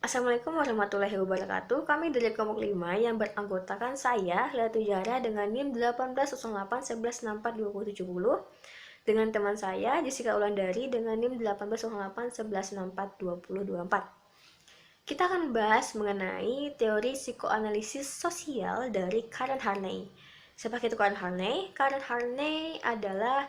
Assalamualaikum warahmatullahi wabarakatuh. Kami dari kelompok 5 yang beranggotakan saya, Latu Jara dengan NIM 180811642070, dengan teman saya Jessica Ulandari dengan NIM 180811642024. Kita akan bahas mengenai teori psikoanalisis sosial dari Karen Harney. Siapa itu Karen Harney? Karen Harney adalah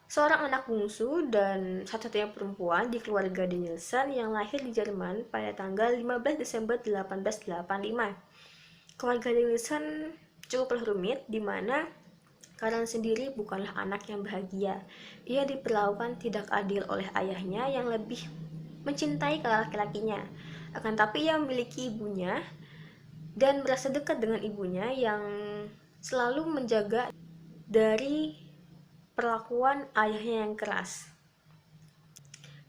seorang anak bungsu dan satu-satunya perempuan di keluarga Danielson yang lahir di Jerman pada tanggal 15 Desember 1885. Keluarga Danielson cukup rumit, di mana Karen sendiri bukanlah anak yang bahagia. Ia diperlakukan tidak adil oleh ayahnya yang lebih mencintai laki-lakinya. Akan tapi ia memiliki ibunya dan merasa dekat dengan ibunya yang selalu menjaga dari perlakuan ayahnya yang keras.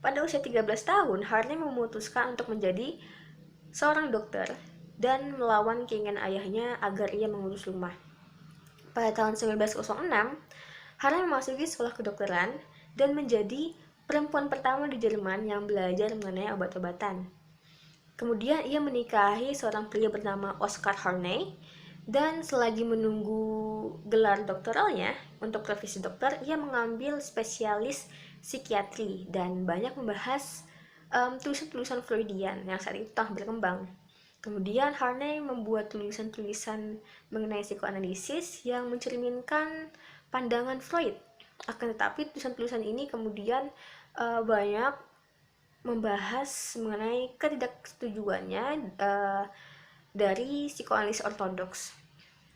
Pada usia 13 tahun, Harney memutuskan untuk menjadi seorang dokter dan melawan keinginan ayahnya agar ia mengurus rumah. Pada tahun 1906, Harney memasuki sekolah kedokteran dan menjadi perempuan pertama di Jerman yang belajar mengenai obat-obatan. Kemudian ia menikahi seorang pria bernama Oscar Harney, dan selagi menunggu gelar doktoralnya untuk profesi dokter, ia mengambil spesialis psikiatri dan banyak membahas tulisan-tulisan Freudian yang saat itu tengah berkembang. Kemudian Harney membuat tulisan-tulisan mengenai psikoanalisis yang mencerminkan pandangan Freud. Akan tetapi tulisan-tulisan ini kemudian banyak membahas mengenai ketidaksetujuannya dari psikoanalis ortodoks.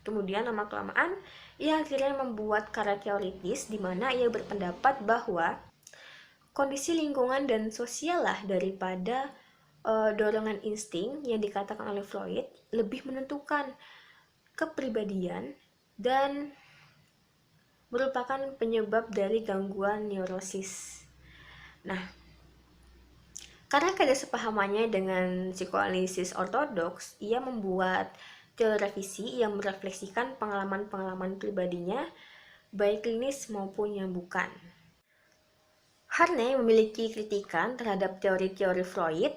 Kemudian lama-kelamaan ia akhirnya membuat karya teoritis di mana ia berpendapat bahwa kondisi lingkungan dan sosial lah daripada dorongan insting yang dikatakan oleh Freud lebih menentukan kepribadian dan merupakan penyebab dari gangguan neurosis. Nah, karena ketidaksepahamannya dengan psikoanalisis ortodoks, ia membuat teori revisi yang merefleksikan pengalaman-pengalaman pribadinya, baik klinis maupun yang bukan. Harney memiliki kritikan terhadap teori-teori Freud,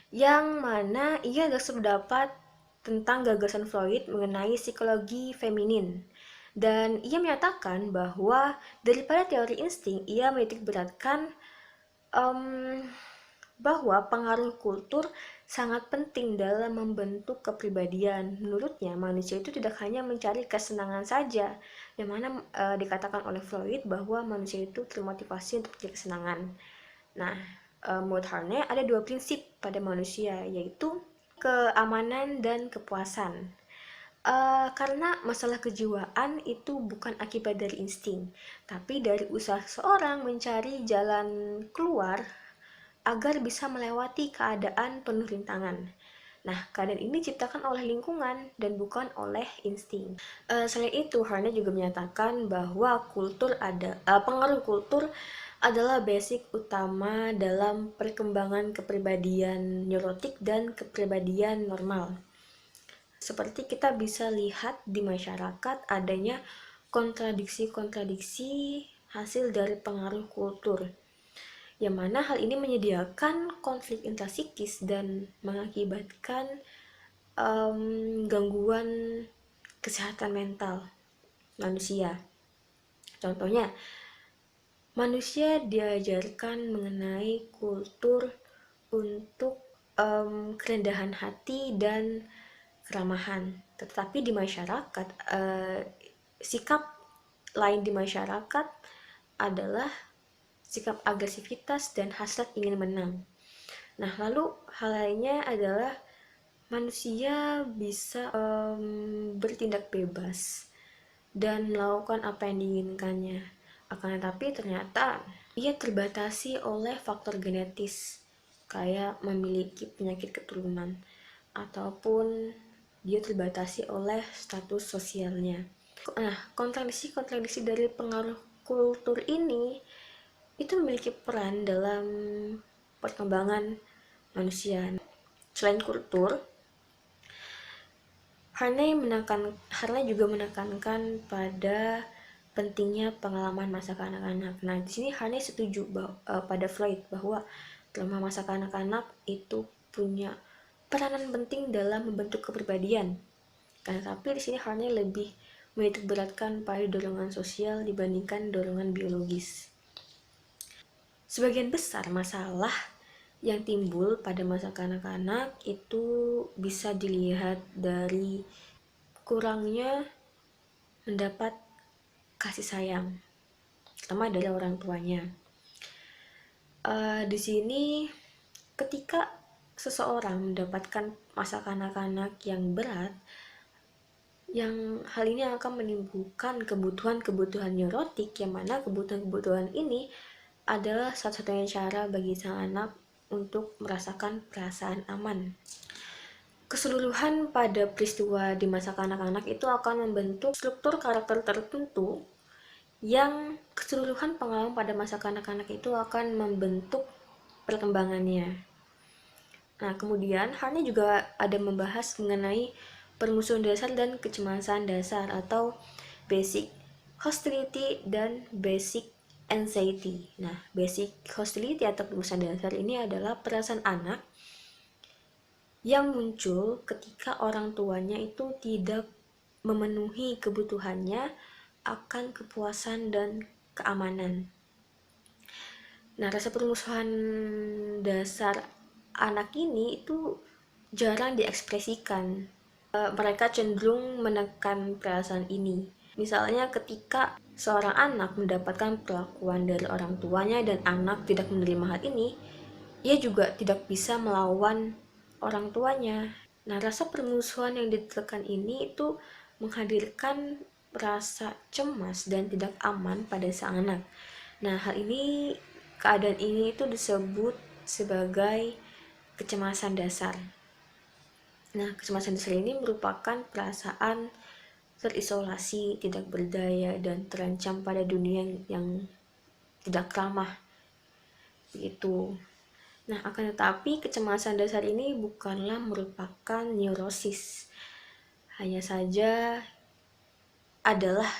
yang mana ia berpendapat tentang gagasan Freud mengenai psikologi feminin. Dan ia menyatakan bahwa daripada teori insting, ia menitikberatkan bahwa pengaruh kultur sangat penting dalam membentuk kepribadian. Menurutnya, manusia itu tidak hanya mencari kesenangan saja, yang mana dikatakan oleh Freud bahwa manusia itu termotivasi untuk mencari kesenangan. Nah, menurut Harney ada dua prinsip pada manusia, yaitu keamanan dan kepuasan. Karena masalah kejiwaan itu bukan akibat dari insting, tapi dari usaha seorang mencari jalan keluar agar bisa melewati keadaan penuh rintangan. Nah, keadaan ini diciptakan oleh lingkungan dan bukan oleh insting. Selain itu, Harney juga menyatakan bahwa pengaruh kultur adalah basic utama dalam perkembangan kepribadian neurotik dan kepribadian normal. Seperti kita bisa lihat di masyarakat adanya kontradiksi-kontradiksi hasil dari pengaruh kultur, yang mana hal ini menyediakan konflik intrasikis dan mengakibatkan gangguan kesehatan mental manusia. Contohnya, manusia diajarkan mengenai kultur untuk kerendahan hati dan keramahan, tetapi di masyarakat sikap lain di masyarakat adalah sikap agresivitas dan hasrat ingin menang. Nah, lalu hal lainnya adalah manusia bisa bertindak bebas dan melakukan apa yang diinginkannya. Akan tetapi ternyata ia terbatasi oleh faktor genetis, kayak memiliki penyakit keturunan, ataupun dia terbatasi oleh status sosialnya. Nah, kontradiksi dari pengaruh kultur ini itu memiliki peran dalam perkembangan manusia. Selain kultur, Harney juga menekankan pada pentingnya pengalaman masa kanak-kanak. Nah, di sini Harney setuju pada Freud bahwa trauma masa kanak-kanak itu punya peranan penting dalam membentuk kepribadian. Tapi di sini Harney lebih menitik beratkan pada dorongan sosial dibandingkan dorongan biologis. Sebagian besar masalah yang timbul pada masa kanak-kanak itu bisa dilihat dari kurangnya mendapat kasih sayang, terutama dari orang tuanya. Di sini ketika seseorang mendapatkan masa kanak-kanak yang berat, yang hal ini akan menimbulkan kebutuhan-kebutuhan neurotik, yang mana kebutuhan-kebutuhan ini adalah satu-satunya cara bagi sang anak untuk merasakan perasaan aman. Keseluruhan pada peristiwa di masa kanak-kanak itu akan membentuk struktur karakter tertentu yang keseluruhan pengalaman pada masa kanak-kanak itu akan membentuk perkembangannya. Nah, kemudian Harney juga ada membahas mengenai permusuhan dasar dan kecemasan dasar atau basic hostility dan basic anxiety. Nah, basic hostility atau permusuhan dasar ini adalah perasaan anak yang muncul ketika orang tuanya itu tidak memenuhi kebutuhannya akan kepuasan dan keamanan. Nah, rasa permusuhan dasar anak ini itu jarang diekspresikan. Mereka cenderung menekan perasaan ini. Misalnya ketika seorang anak mendapatkan perlakuan dari orang tuanya dan anak tidak menerima hal ini, ia juga tidak bisa melawan orang tuanya. Nah, rasa permusuhan yang ditekan ini itu menghadirkan rasa cemas dan tidak aman pada sang anak. Nah, keadaan ini itu disebut sebagai kecemasan dasar. Nah, kecemasan dasar ini merupakan perasaan terisolasi, tidak berdaya, dan terancam pada dunia yang tidak ramah. Begitu. Nah, akan tetapi kecemasan dasar ini bukanlah merupakan neurosis. Hanya saja adalah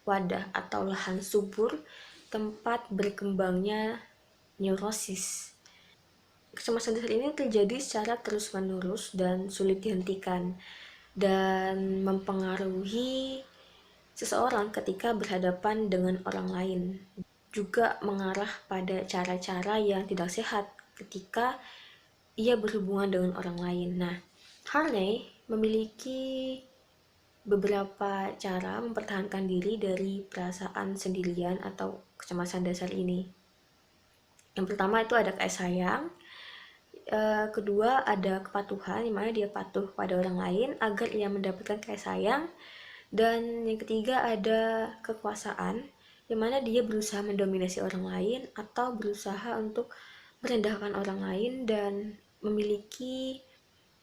wadah atau lahan subur tempat berkembangnya neurosis. Kecemasan dasar ini terjadi secara terus-menerus dan sulit dihentikan dan mempengaruhi seseorang ketika berhadapan dengan orang lain. Juga mengarah pada cara-cara yang tidak sehat ketika ia berhubungan dengan orang lain. Nah, Harney memiliki beberapa cara mempertahankan diri dari perasaan sendirian atau kecemasan dasar ini. Yang pertama itu ada kasih sayang. Kedua ada kepatuhan, dimana dia patuh pada orang lain agar ia mendapatkan kasih sayang. Dan yang ketiga ada kekuasaan, dimana dia berusaha mendominasi orang lain atau berusaha untuk merendahkan orang lain dan memiliki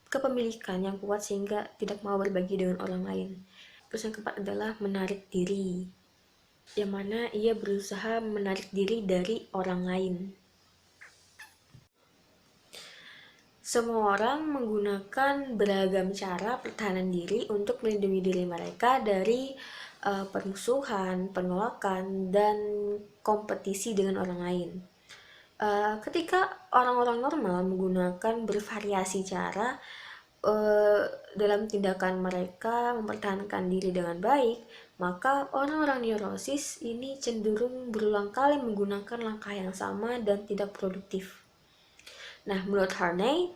kepemilikan yang kuat sehingga tidak mau berbagi dengan orang lain. Terus yang keempat adalah menarik diri, yang mana ia berusaha menarik diri dari orang lain. Semua orang menggunakan beragam cara pertahanan diri untuk melindungi diri mereka dari permusuhan, penolakan, dan kompetisi dengan orang lain. Ketika orang-orang normal menggunakan bervariasi cara dalam tindakan mereka mempertahankan diri dengan baik, maka orang-orang neurosis ini cenderung berulang kali menggunakan langkah yang sama dan tidak produktif. Nah, menurut Harney,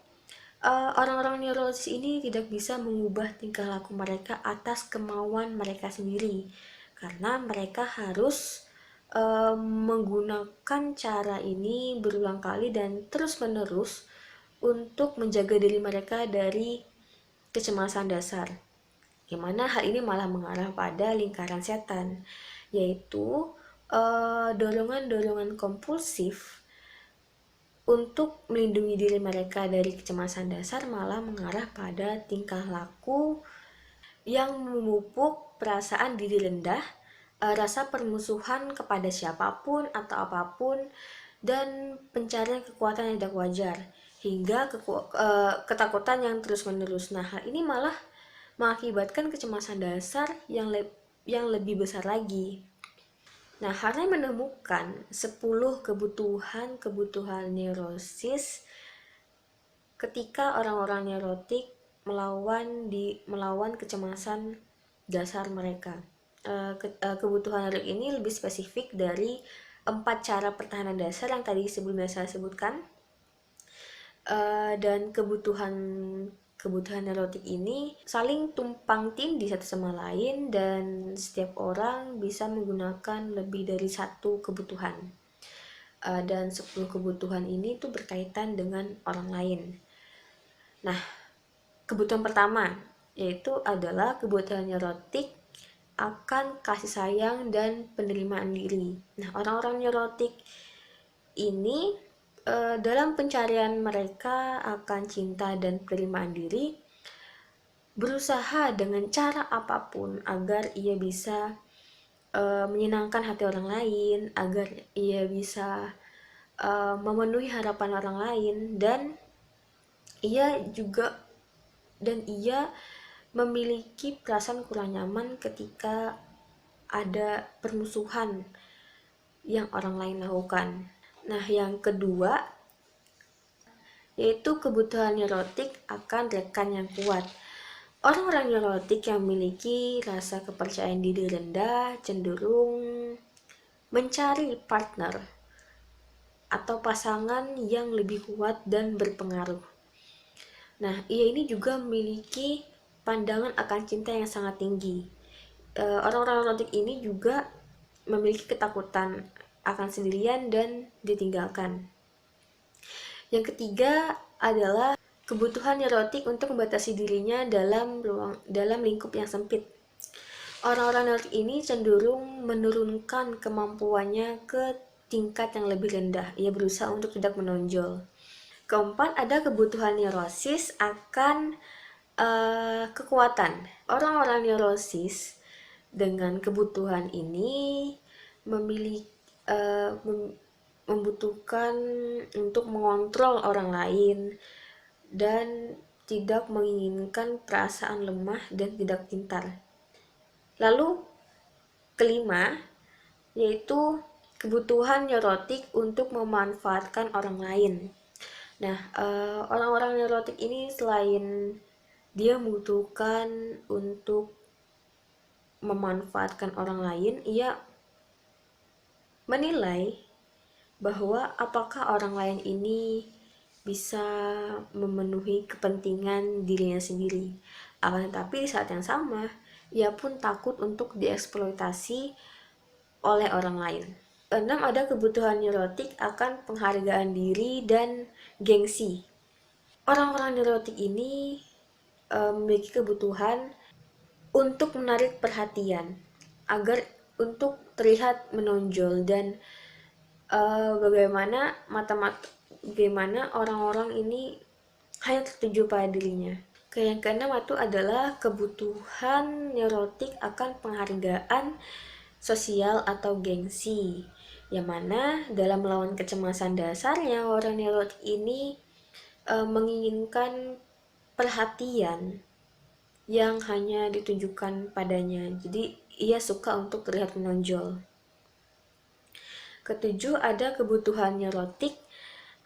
orang-orang neurosis ini tidak bisa mengubah tingkah laku mereka atas kemauan mereka sendiri, karena mereka harus menggunakan cara ini berulang kali dan terus-menerus untuk menjaga diri mereka dari kecemasan dasar. Gimana hal ini malah mengarah pada lingkaran setan, yaitu dorongan-dorongan kompulsif untuk melindungi diri mereka dari kecemasan dasar malah mengarah pada tingkah laku yang memupuk perasaan diri rendah, rasa permusuhan kepada siapapun atau apapun, dan pencarian kekuatan yang tidak wajar, hingga ketakutan yang terus-menerus. Nah, hal ini malah mengakibatkan kecemasan dasar yang lebih besar lagi. Nah, Harney menemukan 10 kebutuhan neurosis ketika orang-orang neurotik melawan kecemasan dasar mereka. Kebutuhan neurotik ini lebih spesifik dari 4 cara pertahanan dasar yang tadi sebelumnya saya sebutkan. Dan kebutuhan neurotik ini saling tumpang tindih satu sama lain, dan setiap orang bisa menggunakan lebih dari satu kebutuhan. Dan 10 kebutuhan ini tuh berkaitan dengan orang lain. Nah, kebutuhan pertama yaitu adalah kebutuhan neurotik akan kasih sayang dan penerimaan diri. Nah, orang-orang neurotik ini dalam pencarian mereka akan cinta dan penerimaan diri, berusaha dengan cara apapun agar ia bisa menyenangkan hati orang lain, agar ia bisa memenuhi harapan orang lain, dan ia memiliki perasaan kurang nyaman ketika ada permusuhan yang orang lain lakukan. Nah, yang kedua yaitu kebutuhan neurotik akan rekan yang kuat. Orang-orang neurotik yang memiliki rasa kepercayaan diri rendah cenderung mencari partner atau pasangan yang lebih kuat dan berpengaruh. Nah, ia ini juga memiliki pandangan akan cinta yang sangat tinggi. Orang-orang neurotik ini juga memiliki ketakutan akan sendirian dan ditinggalkan. Yang ketiga adalah kebutuhan neurotik untuk membatasi dirinya dalam lingkup yang sempit. Orang-orang neurotik ini cenderung menurunkan kemampuannya ke tingkat yang lebih rendah. Ia berusaha untuk tidak menonjol. Keempat, ada kebutuhan neurosis akan kekuatan. Orang-orang neurosis dengan kebutuhan ini membutuhkan untuk mengontrol orang lain dan tidak menginginkan perasaan lemah dan tidak pintar. Lalu kelima, yaitu kebutuhan neurotik untuk memanfaatkan orang lain. Nah, orang-orang neurotik ini selain dia membutuhkan untuk memanfaatkan orang lain, ia menilai bahwa apakah orang lain ini bisa memenuhi kepentingan dirinya sendiri. Akan tetapi di saat yang sama, ia pun takut untuk dieksploitasi oleh orang lain. 6, ada kebutuhan neurotik akan penghargaan diri dan gengsi. Orang-orang neurotik ini memiliki kebutuhan untuk menarik perhatian agar untuk terlihat menonjol, dan bagaimana orang-orang ini hanya tertuju pada dirinya. Yang keenam itu adalah kebutuhan neurotik akan penghargaan sosial atau gengsi, yang mana dalam melawan kecemasan dasarnya orang neurotik ini menginginkan perhatian yang hanya ditunjukkan padanya. Jadi ia suka untuk terlihat menonjol. Ketujuh, ada kebutuhan neurotik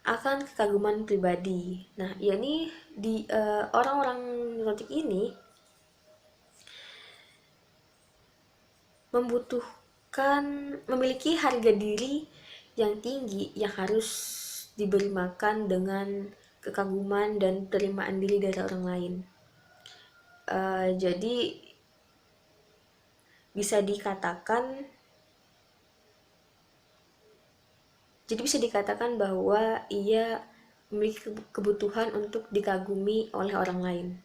akan kekaguman pribadi. Nah, yakni di orang-orang neurotik ini memiliki harga diri yang tinggi yang harus diberi makan dengan kekaguman dan penerimaan diri dari orang lain. Jadi bisa dikatakan bahwa ia memiliki kebutuhan untuk dikagumi oleh orang lain.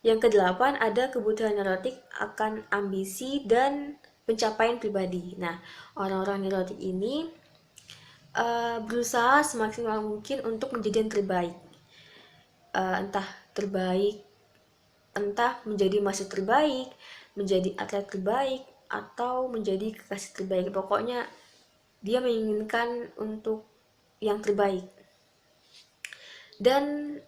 Yang kedelapan, ada kebutuhan neurotik akan ambisi dan pencapaian pribadi. Nah, orang-orang neurotik ini berusaha semaksimal mungkin untuk menjadi yang terbaik. Entah menjadi mahasiswa terbaik, menjadi atlet terbaik, atau menjadi kekasih terbaik. Pokoknya dia menginginkan untuk yang terbaik. Dan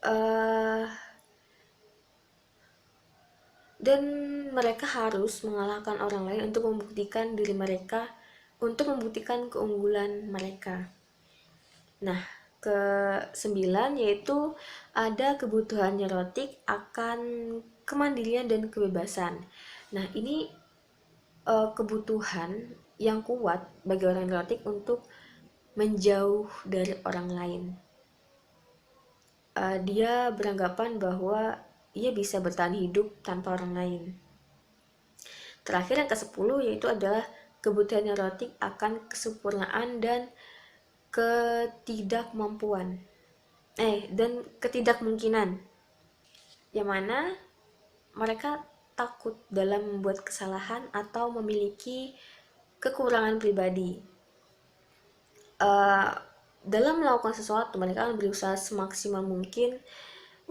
mereka harus mengalahkan orang lain untuk membuktikan diri mereka, untuk membuktikan keunggulan mereka. Nah, ke-9 yaitu ada kebutuhan neurotik akan kemandirian dan kebebasan. Nah, ini kebutuhan yang kuat bagi orang neurotik untuk menjauh dari orang lain. Dia beranggapan bahwa ia bisa bertahan hidup tanpa orang lain. Terakhir yang ke-10 yaitu adalah kebutuhan neurotik akan kesempurnaan dan ketidakmampuan dan ketidakmungkinan, yang mana mereka takut dalam membuat kesalahan atau memiliki kekurangan pribadi. Dalam melakukan sesuatu, mereka akan berusaha semaksimal mungkin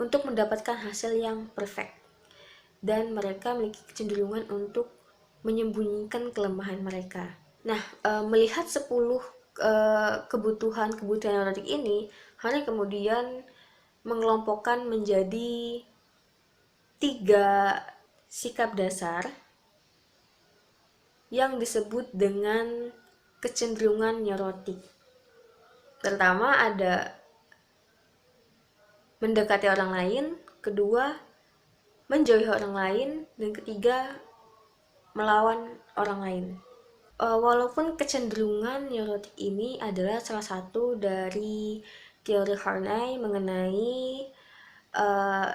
untuk mendapatkan hasil yang perfect, dan mereka memiliki kecenderungan untuk menyembunyikan kelemahan mereka. Nah, melihat 10 kebutuhan neurotik ini, Harney kemudian mengelompokkan menjadi 3 sikap dasar yang disebut dengan kecenderungan neurotik. Pertama ada mendekati orang lain, kedua menjauhi orang lain, dan ketiga melawan orang lain. Walaupun kecenderungan neurotik ini adalah salah satu dari teori Harney mengenai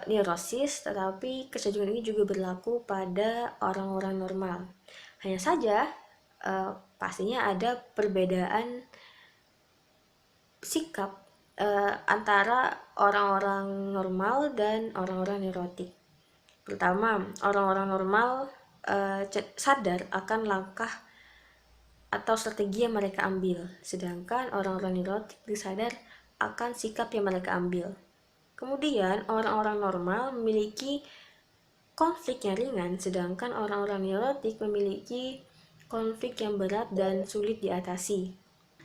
neurosis, tetapi kecenderungan ini juga berlaku pada orang-orang normal. Hanya saja pastinya ada perbedaan sikap antara orang-orang normal dan orang-orang neurotik. Pertama, orang-orang normal sadar akan langkah atau strategi yang mereka ambil, sedangkan orang-orang neurotik disadar akan sikap yang mereka ambil. Kemudian, orang-orang normal memiliki konflik yang ringan, sedangkan orang-orang neurotik memiliki konflik yang berat dan sulit diatasi.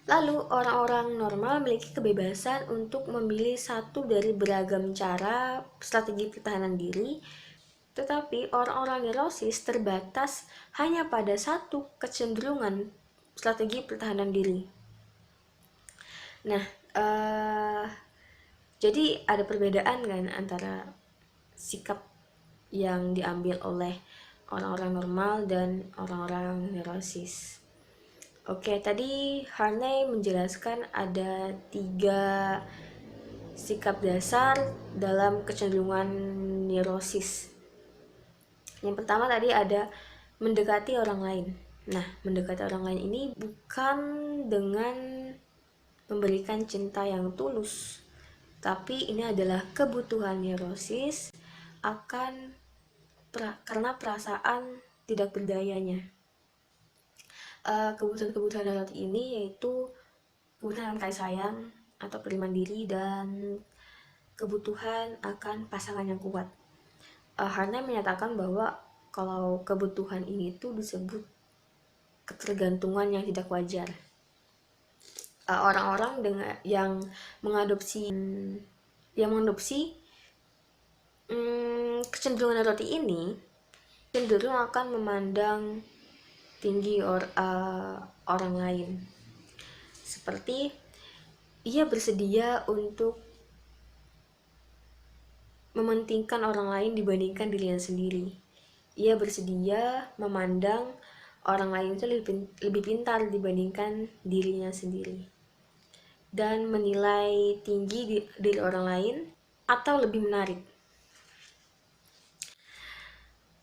Lalu, orang-orang normal memiliki kebebasan untuk memilih satu dari beragam cara strategi pertahanan diri, tetapi orang-orang neurosis terbatas hanya pada satu kecenderungan strategi pertahanan diri. Nah, jadi ada perbedaan kan antara sikap yang diambil oleh orang-orang normal dan orang-orang neurosis. Oke, tadi Harney menjelaskan ada 3 sikap dasar dalam kecenderungan neurosis. Yang pertama tadi ada mendekati orang lain. Nah, mendekati orang lain ini bukan dengan memberikan cinta yang tulus, tapi ini adalah kebutuhan neurosis karena perasaan tidak berdayanya. Kebutuhan-kebutuhan neurotik ini yaitu kebutuhan kasih sayang atau penerimaan diri dan kebutuhan akan pasangan yang kuat. Harney menyatakan bahwa kalau kebutuhan ini tuh disebut ketergantungan yang tidak wajar. Orang-orang yang mengadopsi kecenderungan neurotik ini cenderung akan memandang tinggi orang lain, seperti ia bersedia untuk mementingkan orang lain dibandingkan dirinya sendiri. Ia bersedia memandang orang lain itu lebih pintar dibandingkan dirinya sendiri, dan menilai tinggi diri orang lain atau lebih menarik.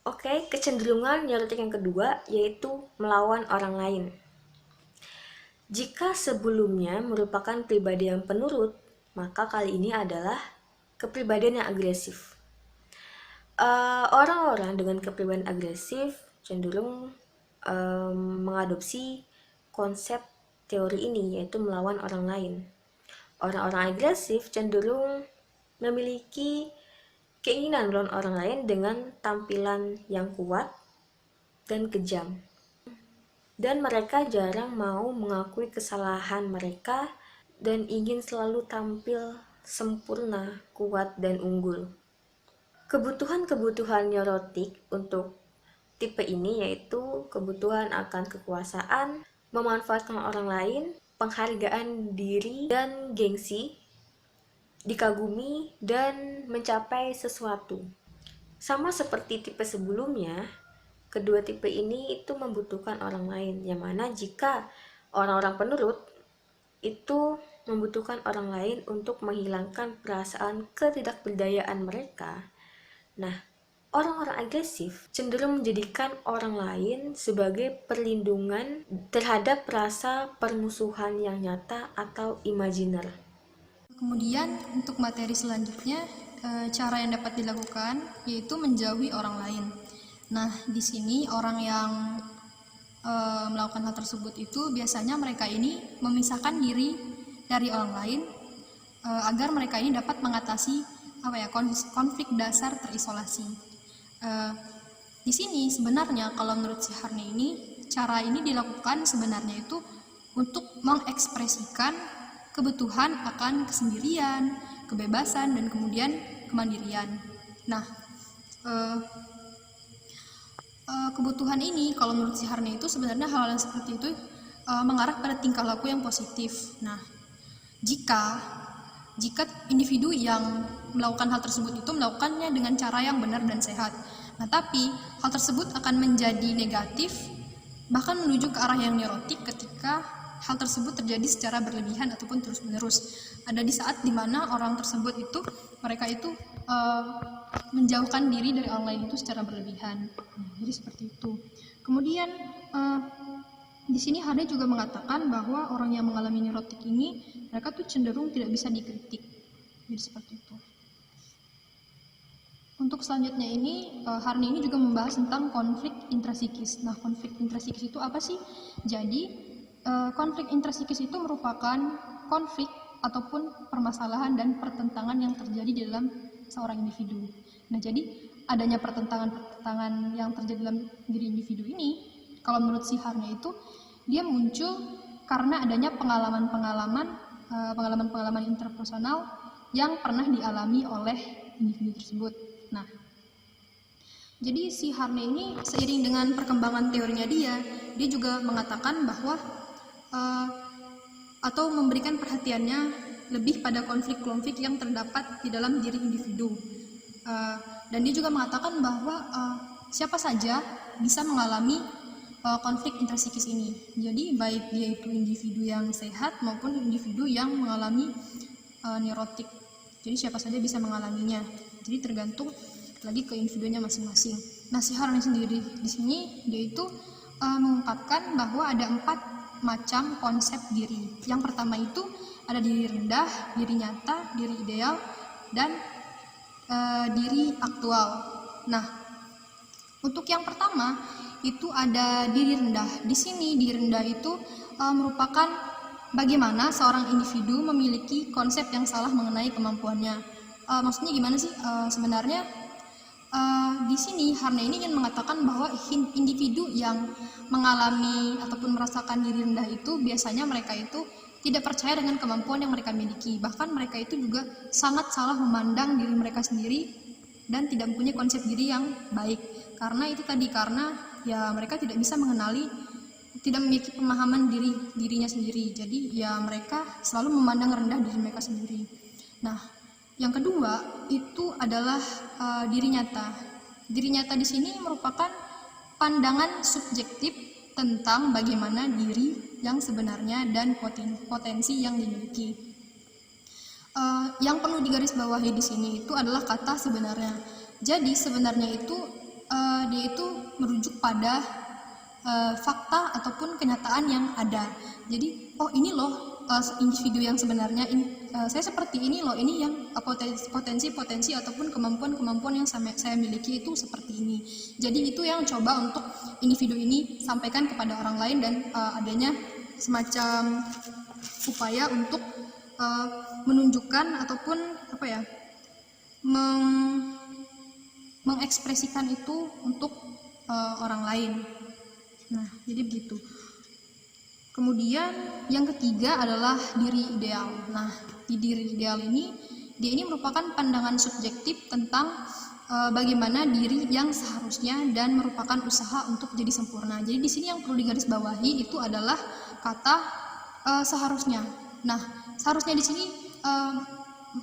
Oke, kecenderungan neurotik yang kedua yaitu melawan orang lain. Jika sebelumnya merupakan pribadi yang penurut, maka kali ini adalah kepribadian yang agresif. Orang-orang dengan kepribadian agresif cenderung mengadopsi konsep teori ini, yaitu melawan orang lain. Orang-orang agresif cenderung memiliki keinginan melawan orang lain dengan tampilan yang kuat dan kejam, dan mereka jarang mau mengakui kesalahan mereka dan ingin selalu tampil sempurna, kuat, dan unggul. Kebutuhan-kebutuhan neurotik untuk tipe ini yaitu kebutuhan akan kekuasaan, memanfaatkan orang lain, penghargaan diri, dan gengsi, dikagumi, dan mencapai sesuatu. Sama seperti tipe sebelumnya, kedua tipe ini itu membutuhkan orang lain, yang mana jika orang-orang penurut itu membutuhkan orang lain untuk menghilangkan perasaan ketidakberdayaan mereka. Nah, orang-orang agresif cenderung menjadikan orang lain sebagai perlindungan terhadap rasa permusuhan yang nyata atau imajiner. Kemudian untuk materi selanjutnya, cara yang dapat dilakukan yaitu menjauhi orang lain. Nah, di sini orang yang melakukan hal tersebut itu biasanya mereka ini memisahkan diri dari orang lain agar mereka ini dapat mengatasi konflik dasar terisolasi. Di sini sebenarnya kalau menurut si Harney ini, cara ini dilakukan sebenarnya itu untuk mengekspresikan kebutuhan akan kesendirian, kebebasan, dan kemudian kemandirian. Nah, kebutuhan ini kalau menurut si Harney itu sebenarnya hal yang seperti itu mengarah pada tingkah laku yang positif. Nah, jika individu yang melakukan hal tersebut itu melakukannya dengan cara yang benar dan sehat. Nah, tapi hal tersebut akan menjadi negatif, bahkan menuju ke arah yang neurotik ketika hal tersebut terjadi secara berlebihan ataupun terus-menerus. Ada di saat dimana orang tersebut itu, mereka itu menjauhkan diri dari orang lain itu secara berlebihan. Jadi seperti itu. Kemudian di sini Harney juga mengatakan bahwa orang yang mengalami neurotik ini, mereka tuh cenderung tidak bisa dikritik. Jadi seperti itu. Untuk selanjutnya ini, Harney ini juga membahas tentang konflik intrasikis. Nah, konflik intrasikis itu apa sih? Jadi, konflik intrasikis itu merupakan konflik ataupun permasalahan dan pertentangan yang terjadi di dalam seorang individu. Nah, jadi adanya pertentangan yang terjadi dalam diri individu ini, kalau menurut si Harney itu, dia muncul karena adanya pengalaman interpersonal yang pernah dialami oleh individu tersebut. Nah, jadi si Harney ini seiring dengan perkembangan teorinya dia juga mengatakan bahwa atau memberikan perhatiannya lebih pada konflik-konflik yang terdapat di dalam diri individu. Dan dia juga mengatakan bahwa siapa saja bisa mengalami konflik intrasikis ini. Jadi baik dia itu individu yang sehat maupun individu yang mengalami neurotik. Jadi siapa saja bisa mengalaminya. Jadi tergantung lagi ke individunya masing-masing. Nah, si Harney sendiri di sini dia itu mengungkapkan bahwa ada 4 macam konsep diri. Yang pertama itu ada diri rendah, diri nyata, diri ideal, dan diri aktual. Nah, untuk yang pertama itu ada diri rendah. Di sini diri rendah itu merupakan bagaimana seorang individu memiliki konsep yang salah mengenai kemampuannya. Maksudnya gimana sih? Sebenarnya di sini Harney ini ingin mengatakan bahwa individu yang mengalami ataupun merasakan diri rendah itu biasanya mereka itu tidak percaya dengan kemampuan yang mereka miliki. Bahkan mereka itu juga sangat salah memandang diri mereka sendiri dan tidak mempunyai konsep diri yang baik. Karena itu tadi, karena ya mereka tidak bisa mengenali, tidak memiliki pemahaman dirinya sendiri. Jadi ya mereka selalu memandang rendah diri mereka sendiri. Nah, yang kedua itu adalah diri nyata. Diri nyata di sini merupakan pandangan subjektif tentang bagaimana diri yang sebenarnya dan potensi yang dimiliki. Yang perlu digarisbawahi di sini itu adalah kata sebenarnya. Jadi sebenarnya itu dia itu merujuk pada fakta ataupun kenyataan yang ada. Jadi ini loh individu yang sebenarnya, saya seperti ini loh, ini yang potensi ataupun kemampuan yang saya miliki itu seperti ini. Jadi itu yang coba untuk individu ini sampaikan kepada orang lain, dan adanya semacam upaya untuk menunjukkan ataupun mengekspresikan itu untuk orang lain. Nah, jadi begitu. Kemudian yang ketiga adalah diri ideal. Nah, di diri ideal ini, dia ini merupakan pandangan subjektif tentang bagaimana diri yang seharusnya dan merupakan usaha untuk jadi sempurna. Jadi di sini yang perlu digarisbawahi itu adalah kata seharusnya. Nah, seharusnya di sini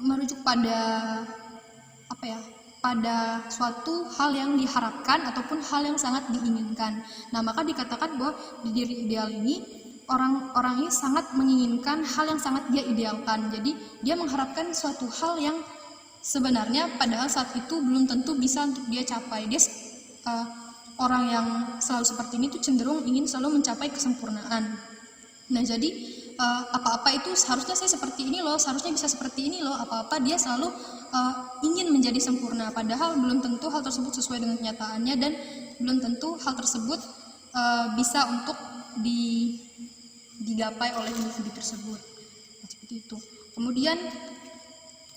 merujuk pada apa ya, pada suatu hal yang diharapkan ataupun hal yang sangat diinginkan. Nah, maka dikatakan bahwa di diri ideal ini orang ini sangat menginginkan hal yang sangat dia idealkan. Jadi dia mengharapkan suatu hal yang sebenarnya padahal saat itu belum tentu bisa untuk dia capai. Dia orang yang selalu seperti ini tuh cenderung ingin selalu mencapai kesempurnaan. Nah, jadi apa-apa itu seharusnya saya seperti ini loh, seharusnya bisa seperti ini loh, apa-apa dia selalu ingin menjadi sempurna, padahal belum tentu hal tersebut sesuai dengan kenyataannya dan belum tentu hal tersebut bisa untuk digapai oleh individu tersebut. Seperti itu. Kemudian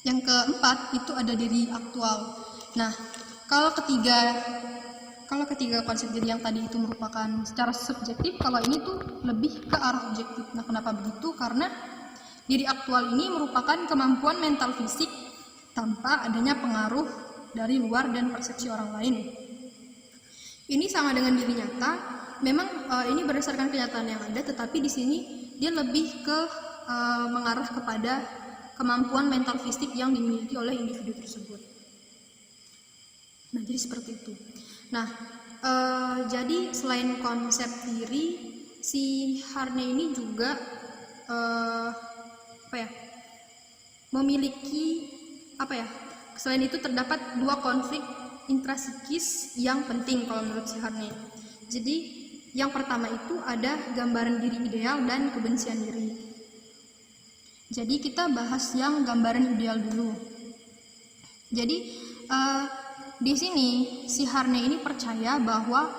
yang keempat itu ada diri aktual. Nah, kalau ketiga konsep diri yang tadi itu merupakan secara subjektif, kalau ini tuh lebih ke arah objektif. Nah, kenapa begitu? Karena diri aktual ini merupakan kemampuan mental fisik tanpa adanya pengaruh dari luar dan persepsi orang lain. Ini sama dengan diri nyata. Memang ini berdasarkan kenyataan yang ada, tetapi di sini dia lebih ke mengarah kepada kemampuan mental fisik yang dimiliki oleh individu tersebut. Nah, jadi seperti itu. Nah, jadi selain konsep diri, si Harney ini juga memiliki selain itu terdapat dua konflik intrasikis yang penting kalau menurut si Harney. Jadi yang pertama itu ada gambaran diri ideal dan kebencian diri. Jadi kita bahas yang gambaran ideal dulu. Jadi di sini si Harney ini percaya bahwa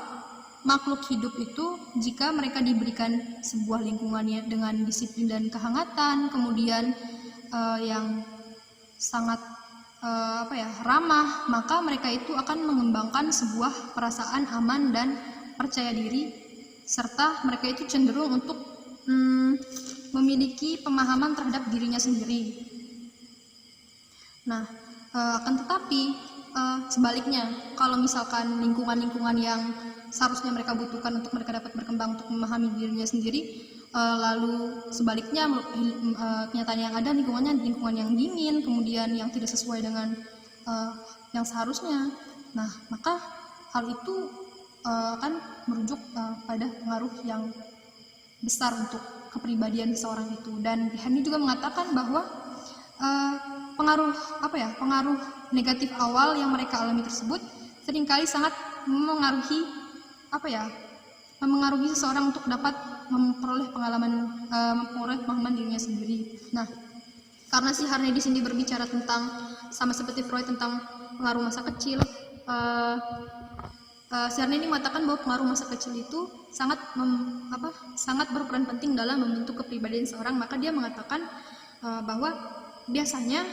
makhluk hidup itu jika mereka diberikan sebuah lingkungannya dengan disiplin dan kehangatan, kemudian yang sangat ramah, maka mereka itu akan mengembangkan sebuah perasaan aman dan percaya diri, serta mereka itu cenderung untuk memiliki pemahaman terhadap dirinya sendiri. Nah, akan tetapi sebaliknya, kalau misalkan lingkungan-lingkungan yang seharusnya mereka butuhkan untuk mereka dapat berkembang untuk memahami dirinya sendiri, lalu sebaliknya kenyataan yang ada lingkungan yang dingin, kemudian yang tidak sesuai dengan yang seharusnya. Nah, maka hal itu akan merujuk pada pengaruh yang besar untuk kepribadian seseorang itu. Dan Henry juga mengatakan bahwa pengaruh negatif awal yang mereka alami tersebut seringkali sangat mempengaruhi seseorang untuk dapat memperoleh pengalaman dirinya sendiri. Nah, karena si Harney di sini berbicara tentang sama seperti Freud tentang pengaruh masa kecil, si Harney ini mengatakan bahwa pengaruh masa kecil itu sangat berperan penting dalam membentuk kepribadian seorang. Maka dia mengatakan bahwa biasanya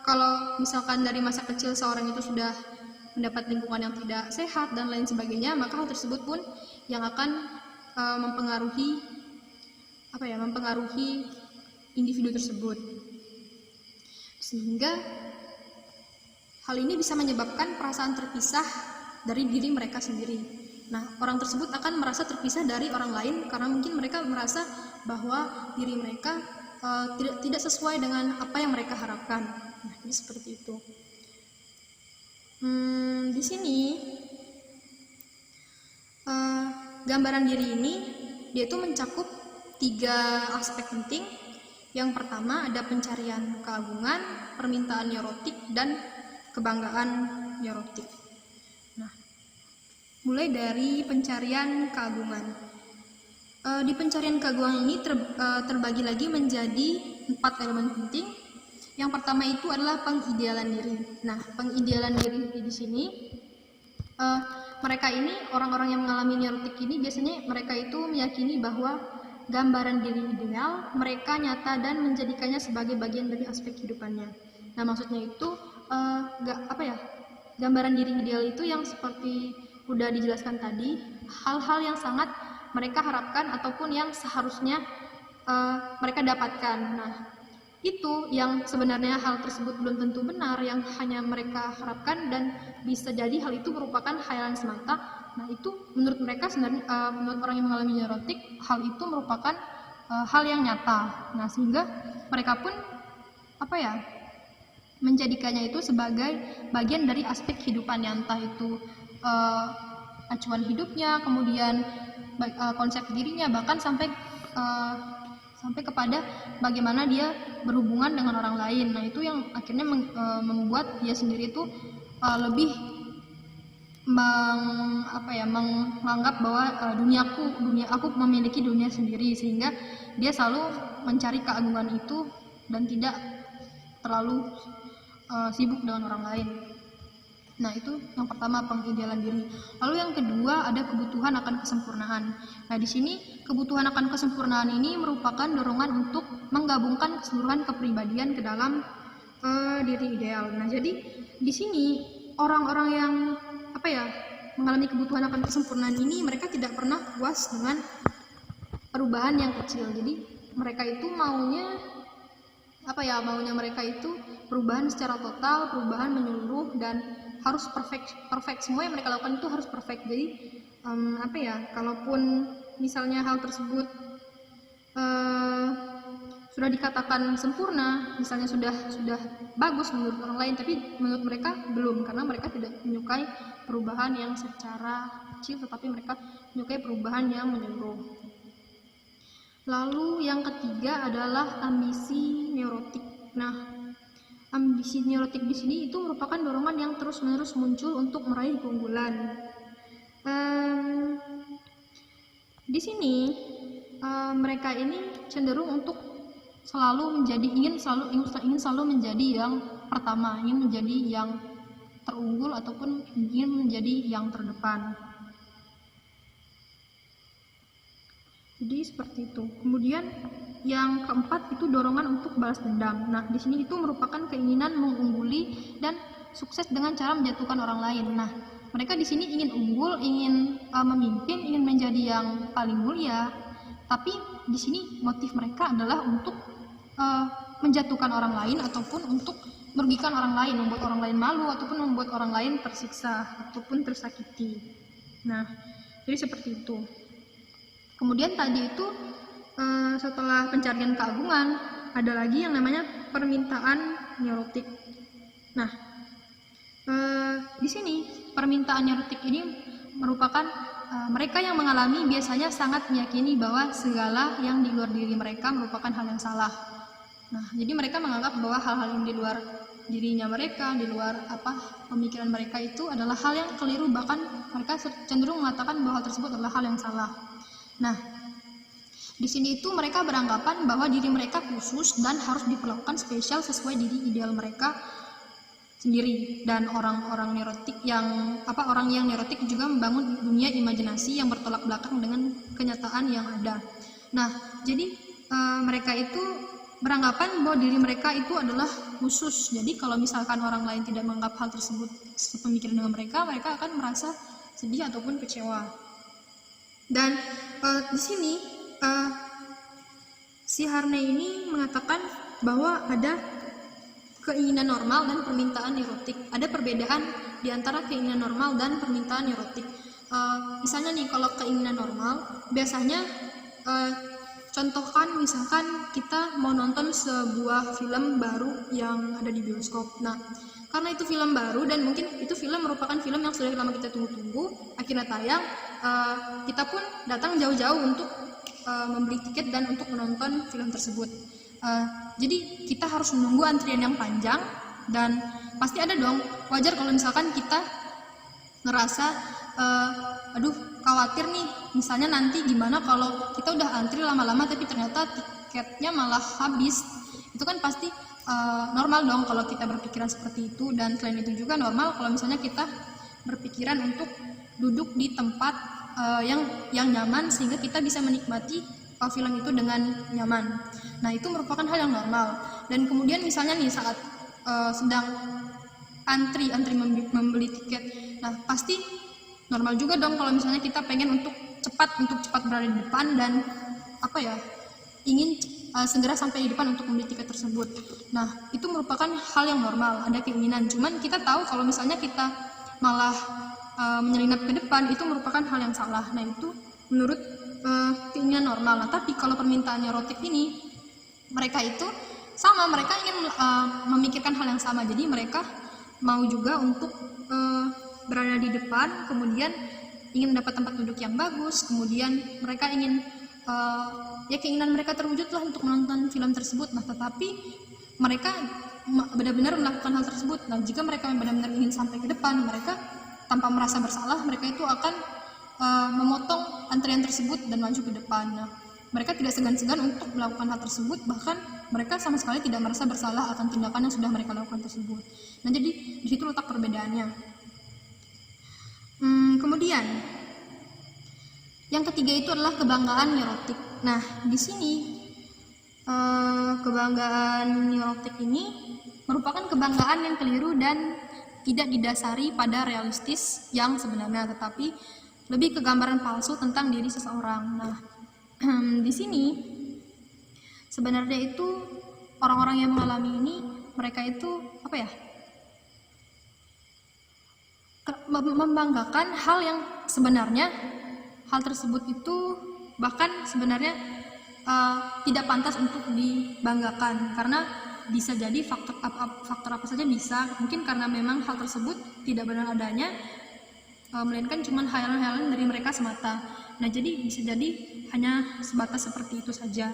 kalau misalkan dari masa kecil seorang itu sudah mendapat lingkungan yang tidak sehat dan lain sebagainya, maka hal tersebut pun yang akan mempengaruhi individu tersebut, sehingga hal ini bisa menyebabkan perasaan terpisah dari diri mereka sendiri. Nah, orang tersebut akan merasa terpisah dari orang lain karena mungkin mereka merasa bahwa diri mereka tidak sesuai dengan apa yang mereka harapkan. Nah, ini seperti itu. Di sini gambaran diri ini dia itu mencakup 3 aspek penting. Yang pertama ada pencarian keagungan, permintaan neurotik, dan kebanggaan neurotik. Nah, mulai dari pencarian keagungan. Di pencarian keagungan ini terbagi lagi menjadi 4 elemen penting. Yang pertama itu adalah pengidealan diri. Nah, pengidealan diri di sini mereka ini orang-orang yang mengalami neurotik ini biasanya mereka itu meyakini bahwa gambaran diri ideal mereka nyata dan menjadikannya sebagai bagian dari aspek kehidupannya. Nah, maksudnya itu gambaran diri ideal itu yang seperti udah dijelaskan tadi, hal-hal yang sangat mereka harapkan ataupun yang seharusnya mereka dapatkan. Nah, itu yang sebenarnya hal tersebut belum tentu benar, yang hanya mereka harapkan dan bisa jadi hal itu merupakan khayalan semata. Nah, itu menurut mereka sebenarnya menurut orang yang mengalami neurotik, hal itu merupakan hal yang nyata. Nah, sehingga mereka pun apa ya, menjadikannya itu sebagai bagian dari aspek kehidupannya, entah itu acuan hidupnya, kemudian konsep dirinya, bahkan sampai kepada bagaimana dia berhubungan dengan orang lain. Nah, itu yang akhirnya membuat dia sendiri itu lebih menganggap bahwa aku memiliki dunia sendiri, sehingga dia selalu mencari keagungan itu dan tidak terlalu sibuk dengan orang lain. Nah, itu yang pertama, pengidealan diri. Lalu yang kedua ada kebutuhan akan kesempurnaan. Nah, di sini kebutuhan akan kesempurnaan ini merupakan dorongan untuk menggabungkan keseluruhan kepribadian ke dalam diri ideal. Nah, jadi di sini orang-orang yang mengalami kebutuhan akan kesempurnaan ini, mereka tidak pernah puas dengan perubahan yang kecil. Jadi mereka itu maunya mereka itu perubahan secara total, perubahan menyeluruh, dan harus perfect. Semua yang mereka lakukan itu harus perfect. Jadi kalaupun misalnya hal tersebut sudah dikatakan sempurna, misalnya sudah bagus menurut orang lain, tapi menurut mereka belum, karena mereka tidak menyukai perubahan yang secara kecil, tetapi mereka menyukai perubahan yang menyeluruh. Lalu yang ketiga adalah ambisi neurotik. Nah, ambisi neurotik di sini itu merupakan dorongan yang terus-menerus muncul untuk meraih keunggulan. Di sini mereka ini cenderung untuk ingin selalu menjadi yang pertama, ingin menjadi yang terunggul ataupun ingin menjadi yang terdepan. Jadi seperti itu. Kemudian yang keempat itu dorongan untuk balas dendam. Nah, di sini itu merupakan keinginan mengungguli dan sukses dengan cara menjatuhkan orang lain. Nah, mereka di sini ingin unggul, ingin memimpin, ingin menjadi yang paling mulia. Tapi di sini motif mereka adalah untuk menjatuhkan orang lain ataupun untuk merugikan orang lain, membuat orang lain malu ataupun membuat orang lain tersiksa ataupun tersakiti. Nah, jadi seperti itu. Kemudian tadi itu setelah pencarian keagungan, ada lagi yang namanya permintaan neurotik. Nah, di sini permintaan neurotik ini merupakan mereka yang mengalami biasanya sangat meyakini bahwa segala yang di luar diri mereka merupakan hal yang salah. Nah, jadi mereka menganggap bahwa hal-hal yang di luar dirinya mereka, di luar pemikiran mereka itu adalah hal yang keliru, bahkan mereka cenderung mengatakan bahwa hal tersebut adalah hal yang salah. Nah, di sini itu mereka beranggapan bahwa diri mereka khusus dan harus diperlakukan spesial sesuai diri ideal mereka sendiri. Dan orang yang neurotik juga membangun dunia imajinasi yang bertolak belakang dengan kenyataan yang ada. Nah, jadi mereka itu beranggapan bahwa diri mereka itu adalah khusus. Jadi kalau misalkan orang lain tidak menganggap hal tersebut sepemikiran dengan mereka akan merasa sedih ataupun kecewa. Dan di sini si Harney ini mengatakan bahwa ada keinginan normal dan permintaan neurotik. Ada perbedaan di antara keinginan normal dan permintaan neurotik. Misalnya nih, kalau keinginan normal biasanya contohkan misalkan kita mau nonton sebuah film baru yang ada di bioskop. Nah, karena itu film baru dan mungkin itu film merupakan film yang sudah lama kita tunggu-tunggu, akhirnya tayang, kita pun datang jauh-jauh untuk membeli tiket dan untuk menonton film tersebut. Jadi kita harus menunggu antrian yang panjang, dan pasti ada dong, wajar kalau misalkan kita ngerasa khawatir nih, misalnya nanti gimana kalau kita udah antri lama-lama tapi ternyata tiketnya malah habis. Itu kan pasti normal dong kalau kita berpikiran seperti itu. Dan selain itu juga normal kalau misalnya kita berpikiran untuk duduk di tempat yang nyaman sehingga kita bisa menikmati film itu dengan nyaman. Nah, itu merupakan hal yang normal. Dan kemudian misalnya nih saat sedang antri membeli tiket, nah pasti normal juga dong kalau misalnya kita pengen untuk cepat berada di depan dan ingin segera sampai di depan untuk membeli tiket tersebut. Nah, itu merupakan hal yang normal, ada keinginan. Cuman kita tahu kalau misalnya kita malah menyelinap ke depan, itu merupakan hal yang salah. Nah, itu menurut keinginan normal. Nah, tapi kalau permintaan neurotik ini, mereka itu sama, mereka ingin memikirkan hal yang sama. Jadi mereka mau juga untuk berada di depan, kemudian ingin mendapat tempat duduk yang bagus, kemudian mereka ingin ya keinginan mereka terwujudlah untuk menonton film tersebut. Nah, tetapi mereka benar-benar melakukan hal tersebut. Nah, jika mereka benar-benar ingin sampai ke depan, mereka tanpa merasa bersalah, mereka itu akan memotong antrian tersebut dan maju ke depan. Nah, mereka tidak segan-segan untuk melakukan hal tersebut, bahkan mereka sama sekali tidak merasa bersalah akan tindakan yang sudah mereka lakukan tersebut. Nah, jadi di situ letak perbedaannya. Kemudian yang ketiga itu adalah kebanggaan neurotik. Nah, di sini kebanggaan neurotik ini merupakan kebanggaan yang keliru dan tidak didasari pada realistis yang sebenarnya, tetapi lebih ke gambaran palsu tentang diri seseorang. Nah, di sini sebenarnya itu orang-orang yang mengalami ini, mereka itu apa ya? Membanggakan hal yang sebenarnya hal tersebut itu bahkan sebenarnya tidak pantas untuk dibanggakan, karena bisa jadi faktor apa saja bisa, mungkin karena memang hal tersebut tidak benar adanya, melainkan cuma hayalan-hayalan dari mereka semata. Nah, jadi bisa jadi hanya sebatas seperti itu saja.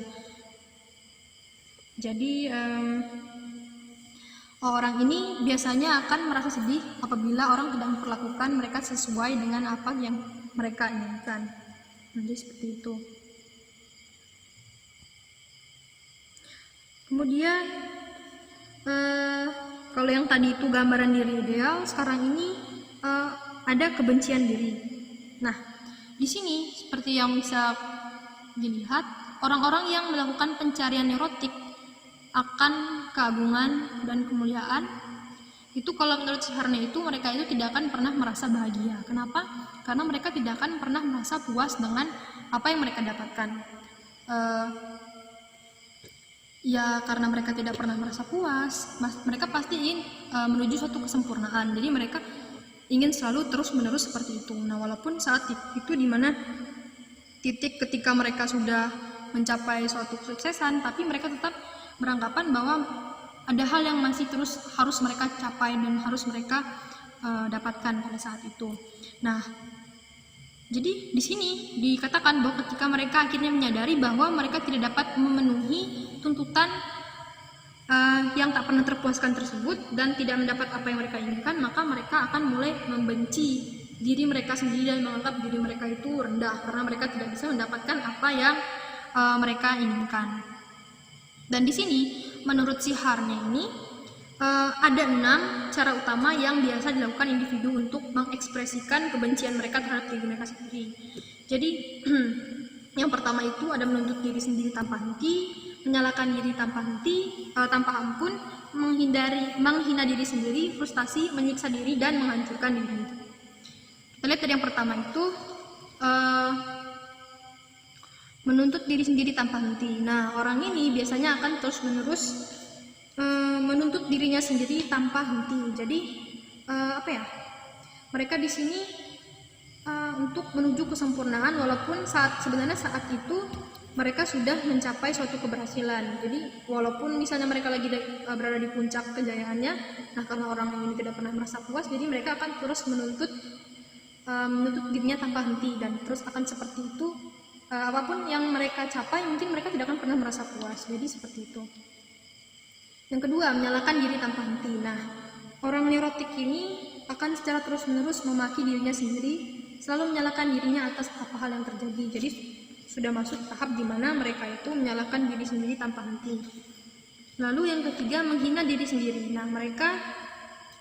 Jadi orang ini biasanya akan merasa sedih apabila orang tidak memperlakukan mereka sesuai dengan apa yang mereka inginkan. Jadi seperti itu. Kemudian kalau yang tadi itu gambaran diri ideal, sekarang ini ada kebencian diri. Nah, di sini seperti yang bisa dilihat, orang-orang yang melakukan pencarian neurotik akan keagungan dan kemuliaan itu, kalau menurut si Harney itu, mereka itu tidak akan pernah merasa bahagia. Kenapa? Karena mereka tidak akan pernah merasa puas dengan apa yang mereka dapatkan. Ya karena mereka tidak pernah merasa puas, mereka pasti ingin menuju suatu kesempurnaan. Jadi mereka ingin selalu terus-menerus seperti itu. Nah, walaupun saat itu dimana titik ketika mereka sudah mencapai suatu kesuksesan, tapi mereka tetap beranggapan bahwa ada hal yang masih terus harus mereka capai dan harus mereka dapatkan pada saat itu. Nah, jadi di sini dikatakan bahwa ketika mereka akhirnya menyadari bahwa mereka tidak dapat memenuhi tuntutan yang tak pernah terpuaskan tersebut dan tidak mendapat apa yang mereka inginkan, maka mereka akan mulai membenci diri mereka sendiri dan menganggap diri mereka itu rendah karena mereka tidak bisa mendapatkan apa yang mereka inginkan. Dan di sini menurut si Harney ini ada 6 cara utama yang biasa dilakukan individu untuk mengekspresikan kebencian mereka terhadap diri mereka sendiri. Jadi yang pertama itu ada menuntut diri sendiri tanpa henti, menyalahkan diri tanpa henti, tanpa ampun, menghina diri sendiri, frustasi, menyiksa diri, dan menghancurkan diri. Kita lihat dari yang pertama itu menuntut diri sendiri tanpa henti. Nah, orang ini biasanya akan terus-menerus menuntut dirinya sendiri tanpa henti. Jadi mereka di sini untuk menuju kesempurnaan, walaupun sebenarnya saat itu mereka sudah mencapai suatu keberhasilan. Jadi walaupun misalnya mereka lagi berada di puncak kejayaannya, nah karena orang ini tidak pernah merasa puas, jadi mereka akan terus menuntut dirinya tanpa henti, dan terus akan seperti itu. Apapun yang mereka capai, mungkin mereka tidak akan pernah merasa puas. Jadi seperti itu. Yang kedua, menyalahkan diri tanpa henti. Nah, orang neurotik ini akan secara terus-menerus memaki dirinya sendiri, selalu menyalahkan dirinya atas apa hal yang terjadi. Jadi sudah masuk tahap di mana mereka itu menyalahkan diri sendiri tanpa henti. Lalu yang ketiga, menghina diri sendiri. Nah, mereka